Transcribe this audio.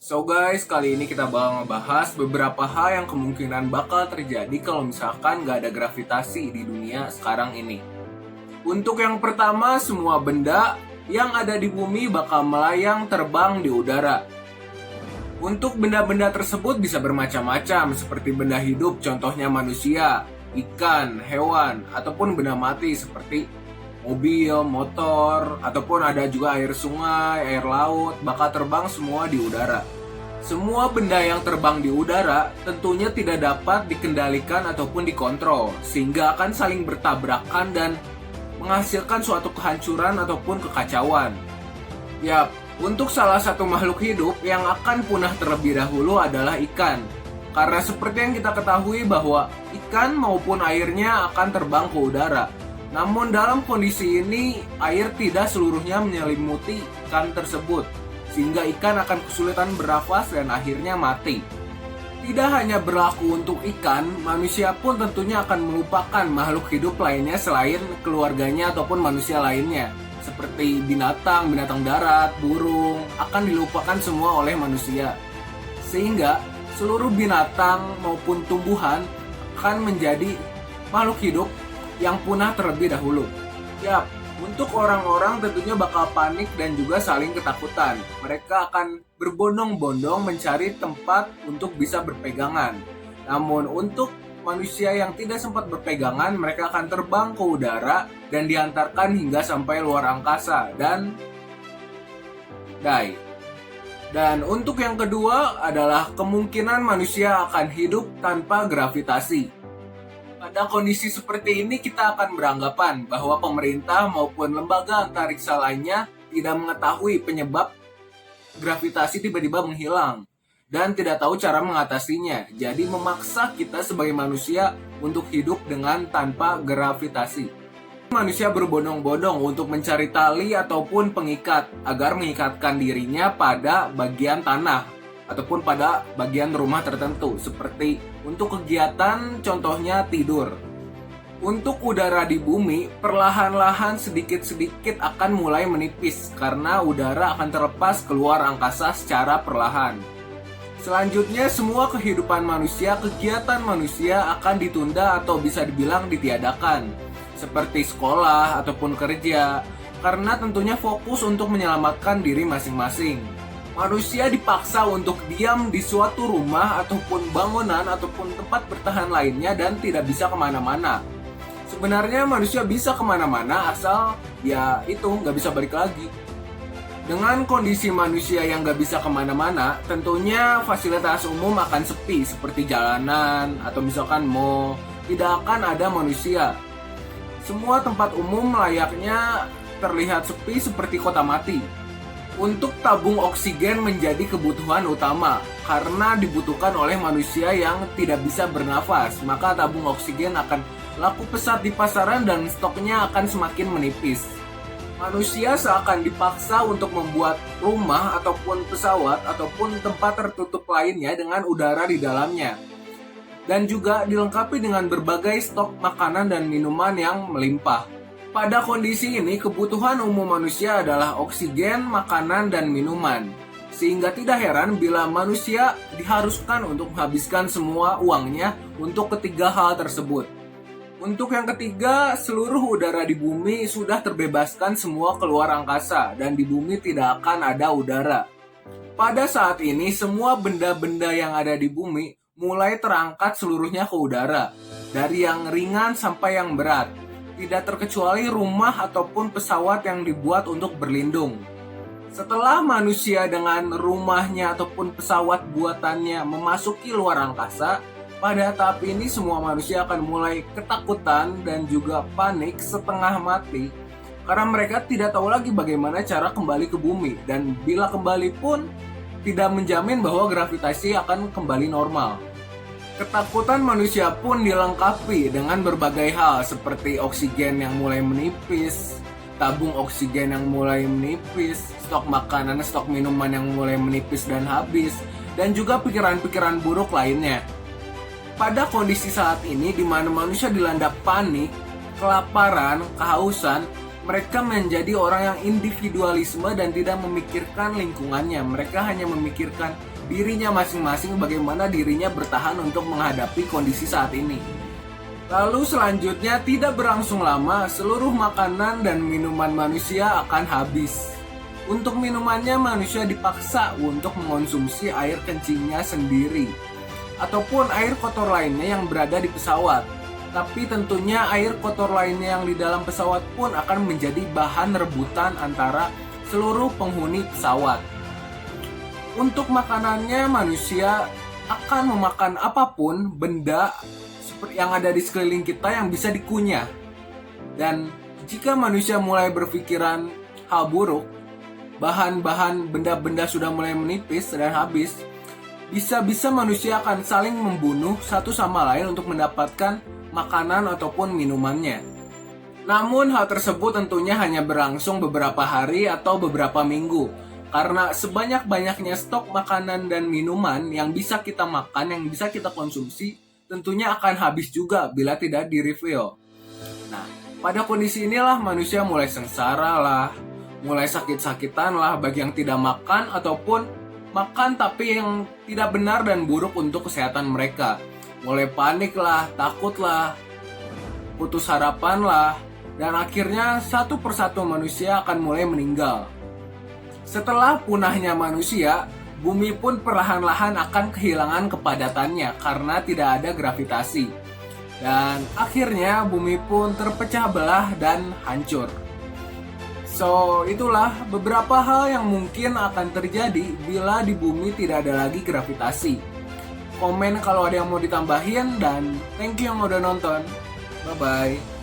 So guys, kali ini kita bakal ngebahas beberapa hal yang kemungkinan bakal terjadi kalau misalkan nggak ada gravitasi di dunia sekarang ini. Untuk yang pertama, semua benda yang ada di bumi bakal melayang terbang di udara. Untuk benda-benda tersebut bisa bermacam-macam, seperti benda hidup, contohnya manusia, ikan, hewan, ataupun benda mati seperti mobil, motor, ataupun ada juga air sungai, air laut, bakal terbang semua di udara. Semua benda yang terbang di udara tentunya tidak dapat dikendalikan ataupun dikontrol, sehingga akan saling bertabrakan dan menghasilkan suatu kehancuran ataupun kekacauan. Yap, untuk salah satu makhluk hidup yang akan punah terlebih dahulu adalah ikan. Karena seperti yang kita ketahui bahwa ikan maupun airnya akan terbang ke udara. Namun dalam kondisi ini, air tidak seluruhnya menyelimuti ikan tersebut, sehingga ikan akan kesulitan bernafas dan akhirnya mati. Tidak hanya berlaku untuk ikan, manusia pun tentunya akan melupakan makhluk hidup lainnya selain keluarganya ataupun manusia lainnya. Seperti binatang darat, burung, akan dilupakan semua oleh manusia. Sehingga seluruh binatang maupun tumbuhan akan menjadi makhluk hidup yang punah terlebih dahulu. Yap, untuk orang-orang tentunya bakal panik dan juga saling ketakutan. Mereka akan berbondong-bondong mencari tempat untuk bisa berpegangan. Namun untuk manusia yang tidak sempat berpegangan, mereka akan terbang ke udara dan diantarkan hingga sampai luar angkasa dan die. Dan untuk yang kedua adalah kemungkinan manusia akan hidup tanpa gravitasi. Pada kondisi seperti ini kita akan beranggapan bahwa pemerintah maupun lembaga antariksa lainnya tidak mengetahui penyebab gravitasi tiba-tiba menghilang dan tidak tahu cara mengatasinya. Jadi memaksa kita sebagai manusia untuk hidup dengan tanpa gravitasi. Manusia berbondong-bondong untuk mencari tali ataupun pengikat agar mengikatkan dirinya pada bagian tanah ataupun pada bagian rumah tertentu, seperti untuk kegiatan contohnya tidur. Untuk udara di bumi, perlahan-lahan sedikit-sedikit akan mulai menipis karena udara akan terlepas keluar angkasa secara perlahan. Selanjutnya, semua kehidupan manusia, kegiatan manusia akan ditunda atau bisa dibilang ditiadakan, seperti sekolah ataupun kerja, karena tentunya fokus untuk menyelamatkan diri masing-masing. Manusia dipaksa untuk diam di suatu rumah ataupun bangunan ataupun tempat bertahan lainnya dan tidak bisa kemana-mana. Sebenarnya manusia bisa kemana-mana asal ya itu nggak bisa balik lagi. Dengan kondisi manusia yang nggak bisa kemana-mana, tentunya fasilitas umum akan sepi seperti jalanan atau misalkan mall, tidak akan ada manusia. Semua tempat umum layaknya terlihat sepi seperti kota mati. Untuk tabung oksigen menjadi kebutuhan utama karena dibutuhkan oleh manusia yang tidak bisa bernafas, maka tabung oksigen akan laku pesat di pasaran dan stoknya akan semakin menipis. Manusia seakan dipaksa untuk membuat rumah ataupun pesawat ataupun tempat tertutup lainnya dengan udara di dalamnya, dan juga dilengkapi dengan berbagai stok makanan dan minuman yang melimpah. Pada kondisi ini, kebutuhan umum manusia adalah oksigen, makanan, dan minuman. Sehingga tidak heran bila manusia diharuskan untuk menghabiskan semua uangnya untuk ketiga hal tersebut. Untuk yang ketiga, seluruh udara di bumi sudah terbebaskan semua keluar angkasa dan di bumi tidak akan ada udara. Pada saat ini, semua benda-benda yang ada di bumi mulai terangkat seluruhnya ke udara, dari yang ringan sampai yang berat. Tidak terkecuali rumah ataupun pesawat yang dibuat untuk berlindung. Setelah manusia dengan rumahnya ataupun pesawat buatannya memasuki luar angkasa, pada tahap ini semua manusia akan mulai ketakutan dan juga panik setengah mati karena mereka tidak tahu lagi bagaimana cara kembali ke bumi, dan bila kembali pun tidak menjamin bahwa gravitasi akan kembali normal. Ketakutan manusia pun dilengkapi dengan berbagai hal seperti oksigen yang mulai menipis, tabung oksigen yang mulai menipis, stok makanan, stok minuman yang mulai menipis dan habis, dan juga pikiran-pikiran buruk lainnya. Pada kondisi saat ini di mana manusia dilanda panik, kelaparan, kehausan, Mereka menjadi orang yang individualisme dan tidak memikirkan lingkungannya. Mereka hanya memikirkan dirinya masing-masing, bagaimana dirinya bertahan untuk menghadapi kondisi saat ini. Lalu selanjutnya, tidak berlangsung lama, seluruh makanan dan minuman manusia akan habis. Untuk minumannya, manusia dipaksa untuk mengonsumsi air kencingnya sendiri, ataupun air kotor lainnya yang berada di pesawat. Tapi tentunya air kotor lainnya yang di dalam pesawat pun akan menjadi bahan rebutan antara seluruh penghuni pesawat. Untuk makanannya, manusia akan memakan apapun benda yang ada di sekeliling kita yang bisa dikunyah. Dan jika manusia mulai berpikiran hal buruk, bahan-bahan benda-benda sudah mulai menipis dan habis, bisa-bisa manusia akan saling membunuh satu sama lain untuk mendapatkan makanan ataupun minumannya. Namun hal tersebut tentunya hanya berlangsung beberapa hari atau beberapa minggu, karena sebanyak-banyaknya stok makanan dan minuman yang bisa kita makan, yang bisa kita konsumsi, tentunya akan habis juga bila tidak di-refill. Nah, pada kondisi inilah manusia mulai sengsara lah, mulai sakit-sakitan lah bagi yang tidak makan ataupun makan tapi yang tidak benar dan buruk untuk kesehatan mereka. Mulai panik lah, takut lah, putus harapan lah, dan akhirnya satu persatu manusia akan mulai meninggal. Setelah punahnya manusia, bumi pun perlahan-lahan akan kehilangan kepadatannya karena tidak ada gravitasi. Dan akhirnya bumi pun terpecah belah dan hancur. So, itulah beberapa hal yang mungkin akan terjadi bila di bumi tidak ada lagi gravitasi. Komen kalau ada yang mau ditambahin, dan thank you yang udah nonton. Bye-bye.